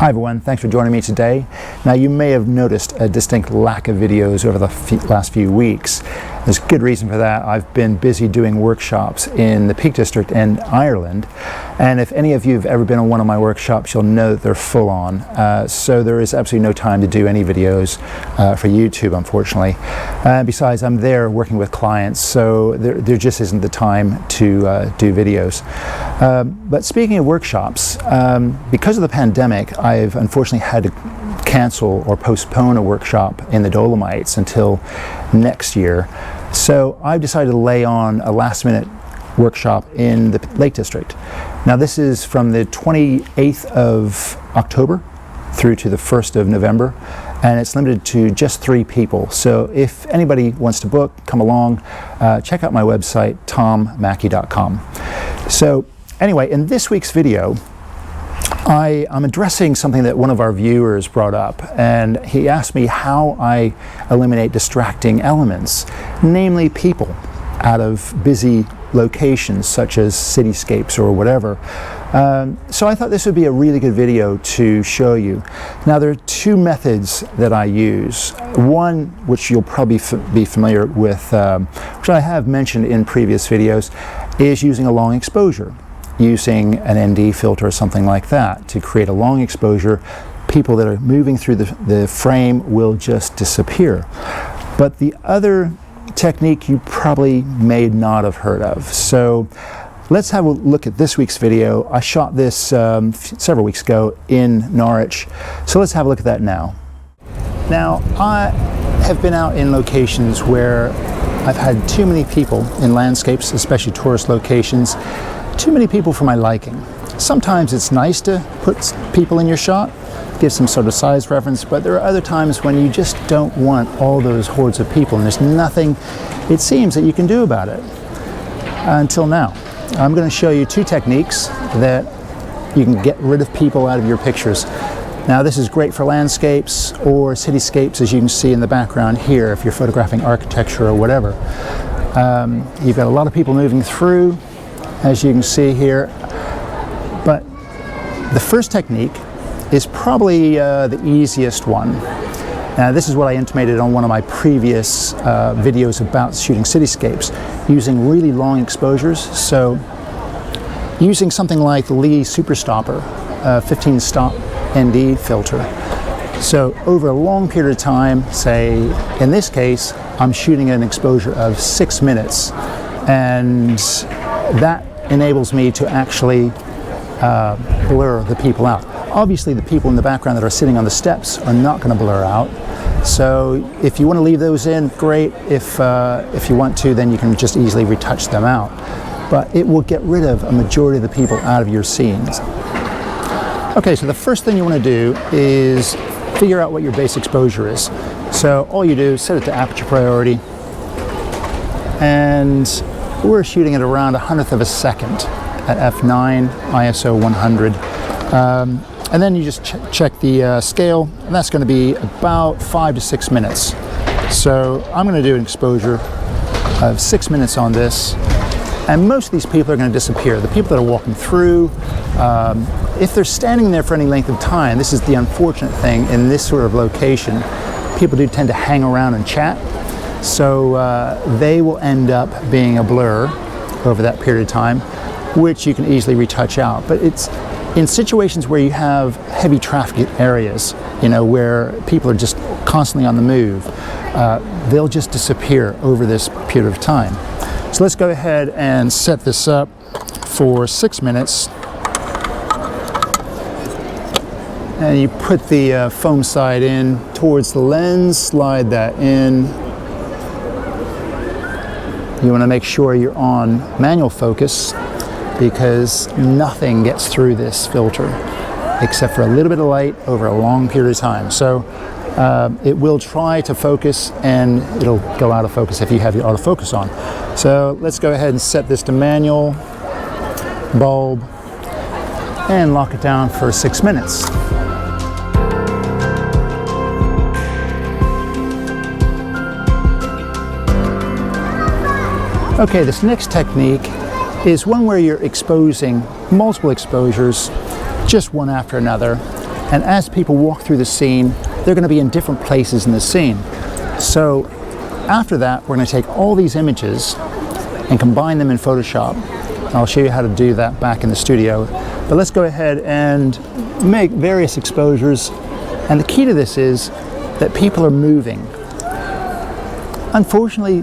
Hi everyone, thanks for joining me today. Now you may have noticed a distinct lack of videos over the last few weeks. There's good reason for that. I've been busy doing workshops in the Peak District and Ireland, and if any of you have ever been on one of my workshops, you'll know that they're full on. So there is absolutely no time to do any videos for YouTube, unfortunately. Besides, I'm there working with clients, so there just isn't the time to do videos. But speaking of workshops, because of the pandemic, I've unfortunately had to cancel or postpone a workshop in the Dolomites until next year. So I've decided to lay on a last-minute workshop in the Lake District. Now this is from the 28th of October through to the 1st of November, and it's limited to just 3 people. So if anybody wants to book, come along, check out my website, tommackie.com. So anyway, in this week's video, I'm addressing something that one of our viewers brought up, and he asked me how I eliminate distracting elements, namely people, out of busy locations such as cityscapes or whatever. So I thought this would be a really good video to show you. Now there are 2 methods that I use. One, which you'll probably be familiar with, which I have mentioned in previous videos, is using a long exposure, using an ND filter or something like that to create a long exposure. People that are moving through the frame will just disappear. But the other technique you probably may not have heard of. So let's have a look at this week's video. I shot this several weeks ago in Norwich, so let's have a look at that now. Now I have been out in locations where I've had too many people in landscapes, especially tourist locations, too many people for my liking. Sometimes it's nice to put people in your shot, give some sort of size reference, but there are other times when you just don't want all those hordes of people, and there's nothing, it seems, that you can do about it. Until now. I'm going to show you 2 techniques that you can get rid of people out of your pictures. Now this is great for landscapes or cityscapes, as you can see in the background here, if you're photographing architecture or whatever. You've got a lot of people moving through, as you can see here. But the first technique is probably the easiest one. Now this is what I intimated on one of my previous videos about shooting cityscapes, using really long exposures. So using something like the Lee Super Stopper 15 stop ND filter. So over a long period of time, say in this case, I'm shooting an exposure of 6 minutes, and that enables me to actually blur the people out. Obviously the people in the background that are sitting on the steps are not going to blur out, so if you want to leave those in, great. If you want to, then you can just easily retouch them out, but it will get rid of a majority of the people out of your scenes. Okay, so the first thing you want to do is figure out what your base exposure is. So all you do is set it to aperture priority, and we're shooting at around 1/100th of a second at f9, ISO 100. And then you just check the scale, and that's going to be about 5 to 6 minutes. So I'm going to do an exposure of 6 minutes on this, and most of these people are going to disappear. The people that are walking through, if they're standing there for any length of time, this is the unfortunate thing in this sort of location, people do tend to hang around and chat. So they will end up being a blur over that period of time, which you can easily retouch out. But it's in situations where you have heavy traffic areas, you know, where people are just constantly on the move, they'll just disappear over this period of time. So let's go ahead and set this up for 6 minutes. And you put the foam side in towards the lens, slide that in. You want to make sure you're on manual focus, because nothing gets through this filter except for a little bit of light over a long period of time. So it will try to focus, and it'll go out of focus if you have your autofocus on. So let's go ahead and set this to manual, bulb, and lock it down for 6 minutes. Okay, this next technique is one where you're exposing multiple exposures, just one after another, And as people walk through the scene, they're going to be in different places in the scene. So after that, we're going to take all these images and combine them in Photoshop. I'll show you how to do that back in the studio. But let's go ahead and make various exposures. And the key to this is that people are moving. Unfortunately,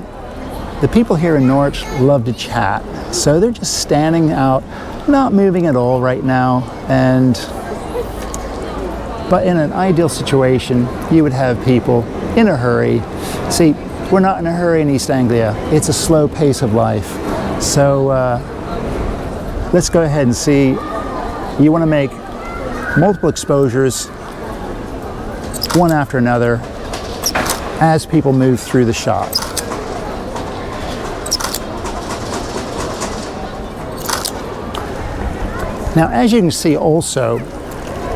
the people here in Norwich love to chat. So they're just standing out, not moving at all right now. But in an ideal situation, you would have people in a hurry. See, we're not in a hurry in East Anglia. It's a slow pace of life. So let's go ahead and see. You want to make multiple exposures, one after another, as people move through the shot. Now, as you can see also,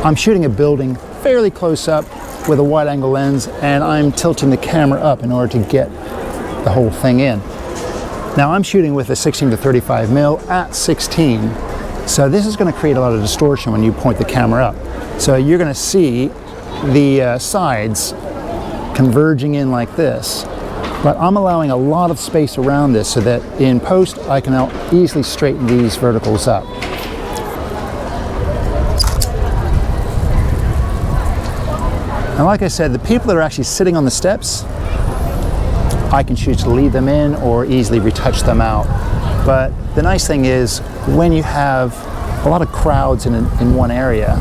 I'm shooting a building fairly close up with a wide angle lens, and I'm tilting the camera up in order to get the whole thing in. Now I'm shooting with a 16 to 35 mil at 16, so this is going to create a lot of distortion when you point the camera up. So you're going to see the sides converging in like this, but I'm allowing a lot of space around this so that in post I can now easily straighten these verticals up. And like I said, the people that are actually sitting on the steps, I can choose to leave them in or easily retouch them out. But the nice thing is, when you have a lot of crowds in one area,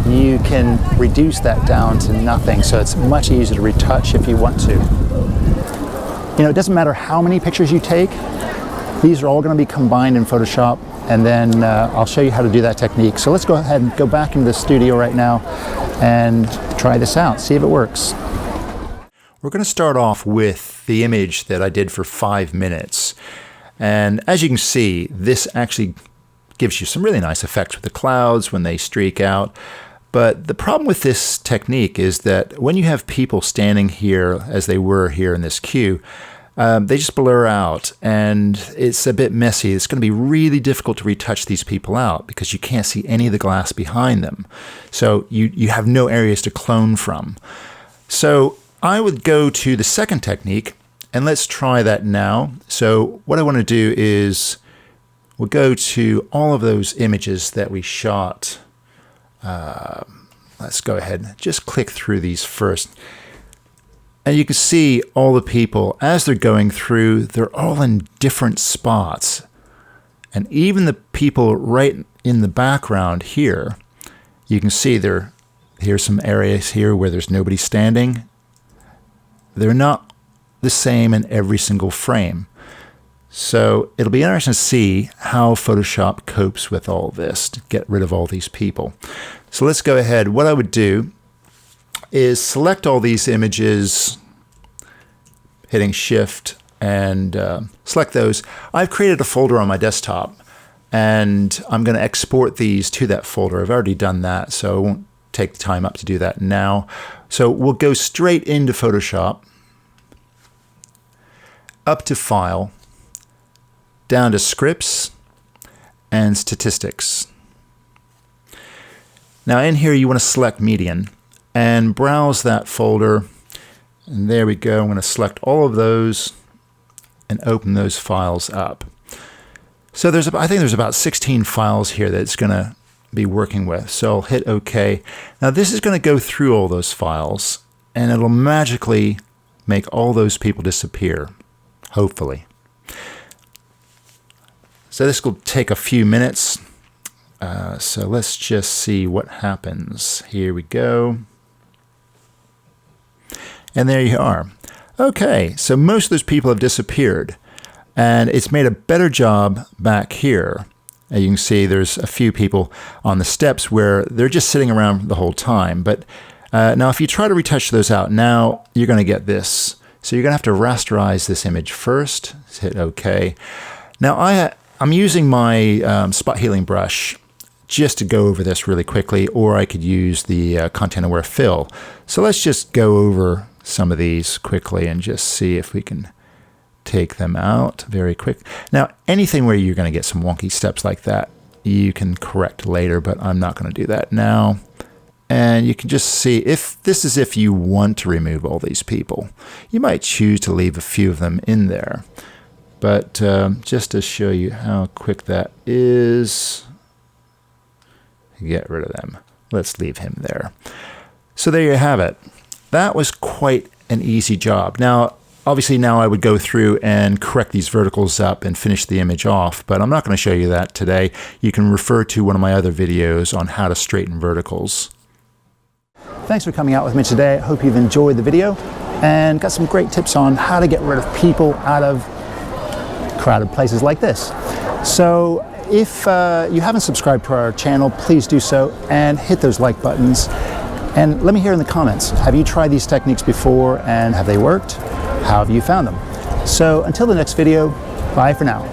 you can reduce that down to nothing, so it's much easier to retouch if you want to. You know, it doesn't matter how many pictures you take, these are all going to be combined in Photoshop, and then I'll show you how to do that technique. So let's go ahead and go back into the studio right now and try this out, see if it works. We're going to start off with the image that I did for 5 minutes. And as you can see, this actually gives you some really nice effects with the clouds when they streak out. But the problem with this technique is that when you have people standing here, as they were here in this queue, they just blur out, and it's a bit messy. It's going to be really difficult to retouch these people out because you can't see any of the glass behind them. So you have no areas to clone from. So I would go to the second technique, and let's try that now. So what I want to do is we'll go to all of those images that we shot. Let's go ahead and just click through these first. And you can see all the people, as they're going through, they're all in different spots. And even the people right in the background here, you can see here's some areas here where there's nobody standing. They're not the same in every single frame. So it'll be interesting to see how Photoshop copes with all this to get rid of all these people. So let's go ahead. What I would do is select all these images, hitting Shift, and select those. I've created a folder on my desktop, and I'm going to export these to that folder. I've already done that, so I won't take the time up to do that now. So we'll go straight into Photoshop, up to File, down to Scripts, and Statistics. Now in here you want to select Median, and browse that folder, and there we go. I'm going to select all of those and open those files up. So I think there's about 16 files here that it's going to be working with. So I'll hit OK. Now this is going to go through all those files, and it'll magically make all those people disappear, hopefully. So this will take a few minutes. So let's just see what happens. Here we go. And there you are. Okay, so most of those people have disappeared, and it's made a better job back here. And you can see there's a few people on the steps where they're just sitting around the whole time. But now if you try to retouch those out, now you're going to get this. So you're going to have to rasterize this image first. Let's hit OK. Now I'm using my spot healing brush just to go over this really quickly, or I could use the Content Aware Fill. So let's just go over some of these quickly and just see if we can take them out very quick. Now, anything where you're going to get some wonky steps like that, you can correct later, but I'm not going to do that now. And you can just see if this is if you want to remove all these people. You might choose to leave a few of them in there. But just to show you how quick that is, get rid of them. Let's leave him there. So there you have it. That was quite an easy job. Now, obviously now I would go through and correct these verticals up and finish the image off, but I'm not going to show you that today. You can refer to one of my other videos on how to straighten verticals. Thanks for coming out with me today. I hope you've enjoyed the video and got some great tips on how to get rid of people out of crowded places like this. So if you haven't subscribed to our channel, please do so and hit those like buttons. And let me hear in the comments, have you tried these techniques before and have they worked? How have you found them? So until the next video, bye for now.